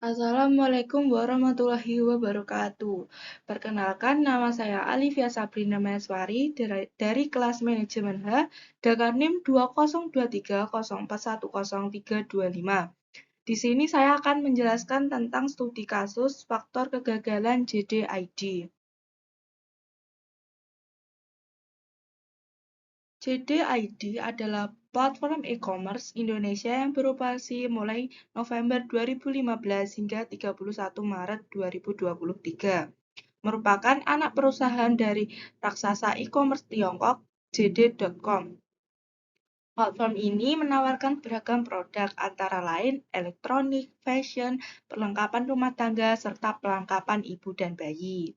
Assalamualaikum warahmatullahi wabarakatuh. Perkenalkan, nama saya Alivia Sabrina Maheswari dari kelas Manajemen H, Dakar NIM 202304100325. Di sini saya akan menjelaskan tentang studi kasus faktor kegagalan JDID. JDID adalah platform e-commerce Indonesia yang beroperasi mulai November 2015 hingga 31 Maret 2023. Merupakan anak perusahaan dari raksasa e-commerce Tiongkok, JD.com. Platform ini menawarkan beragam produk antara lain elektronik, fashion, perlengkapan rumah tangga, serta perlengkapan ibu dan bayi.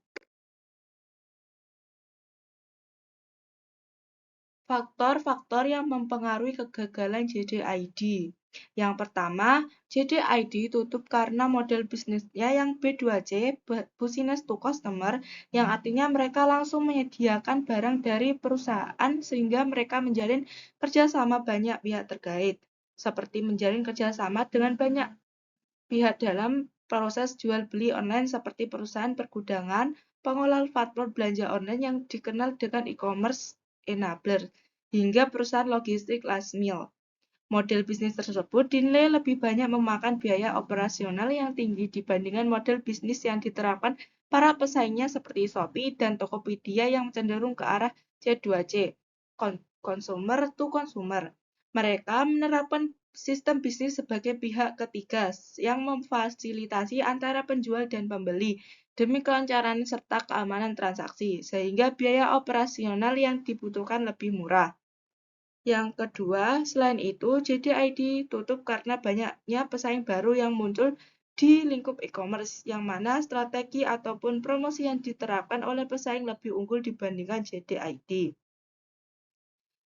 Faktor-faktor yang mempengaruhi kegagalan JDID. Yang pertama, JDID tutup karena model bisnisnya yang B2C, business to customer, yang artinya mereka langsung menyediakan barang dari perusahaan sehingga mereka menjalin kerjasama banyak pihak terkait, seperti menjalin kerjasama dengan banyak pihak dalam proses jual beli online seperti perusahaan pergudangan, pengolah platform belanja online yang dikenal dengan e-commerce enabler, hingga perusahaan logistik last mile. Model bisnis tersebut dinilai lebih banyak memakan biaya operasional yang tinggi dibandingkan model bisnis yang diterapkan para pesaingnya seperti Shopee dan Tokopedia yang cenderung ke arah C2C, consumer to consumer. Mereka menerapkan sistem bisnis sebagai pihak ketiga yang memfasilitasi antara penjual dan pembeli demi kelancaran serta keamanan transaksi, sehingga biaya operasional yang dibutuhkan lebih murah. Yang kedua, selain itu, JDID tutup karena banyaknya pesaing baru yang muncul di lingkup e-commerce, yang mana strategi ataupun promosi yang diterapkan oleh pesaing lebih unggul dibandingkan JDID.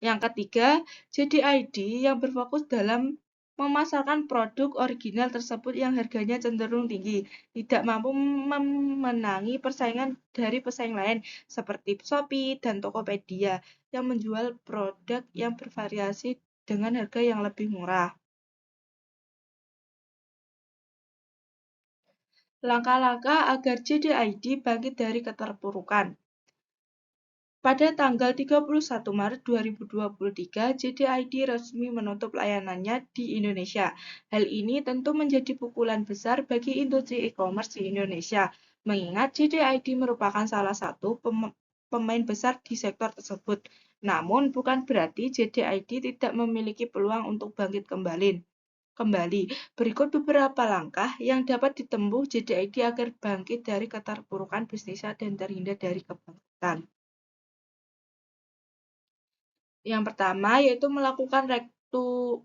Yang ketiga, JDID yang berfokus dalam memasarkan produk original tersebut yang harganya cenderung tinggi, tidak mampu memenangi persaingan dari pesaing lain seperti Shopee dan Tokopedia yang menjual produk yang bervariasi dengan harga yang lebih murah. Langkah-langkah agar JDID bangkit dari keterpurukan. Pada tanggal 31 Maret 2023, JDID resmi menutup layanannya di Indonesia. Hal ini tentu menjadi pukulan besar bagi industri e-commerce di Indonesia, mengingat JDID merupakan salah satu pemain besar di sektor tersebut. Namun, bukan berarti JDID tidak memiliki peluang untuk bangkit kembali. Berikut beberapa langkah yang dapat ditempuh JDID agar bangkit dari keterpurukan bisnisnya dan terhindar dari kebangkrutan. Yang pertama yaitu melakukan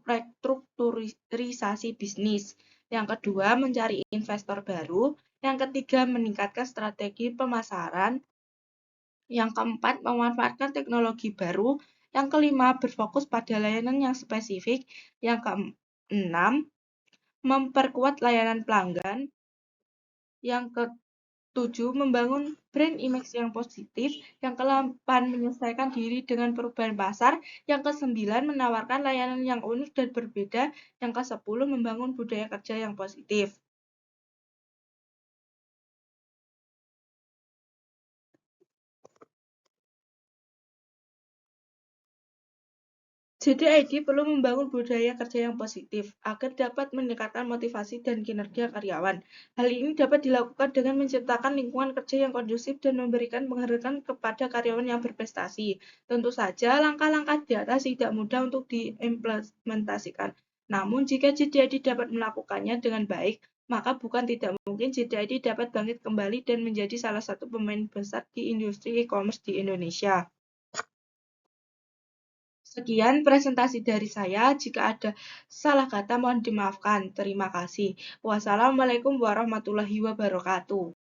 restrukturisasi bisnis. Yang kedua, mencari investor baru. Yang ketiga, meningkatkan strategi pemasaran. Yang keempat, memanfaatkan teknologi baru. Yang kelima, berfokus pada layanan yang spesifik. Yang keenam, memperkuat layanan pelanggan. Yang ke-7, membangun brand image yang positif. Yang ke-8, menyesuaikan diri dengan perubahan pasar. Yang ke-9, menawarkan layanan yang unik dan berbeda. Yang ke-10, membangun budaya kerja yang positif. JDID perlu membangun budaya kerja yang positif agar dapat meningkatkan motivasi dan kinerja karyawan. Hal ini dapat dilakukan dengan menciptakan lingkungan kerja yang kondusif dan memberikan penghargaan kepada karyawan yang berprestasi. Tentu saja, langkah-langkah di atas tidak mudah untuk diimplementasikan. Namun, jika JDID dapat melakukannya dengan baik, maka bukan tidak mungkin JDID dapat bangkit kembali dan menjadi salah satu pemain besar di industri e-commerce di Indonesia. Sekian presentasi dari saya. Jika ada salah kata mohon dimaafkan. Terima kasih. Wassalamualaikum warahmatullahi wabarakatuh.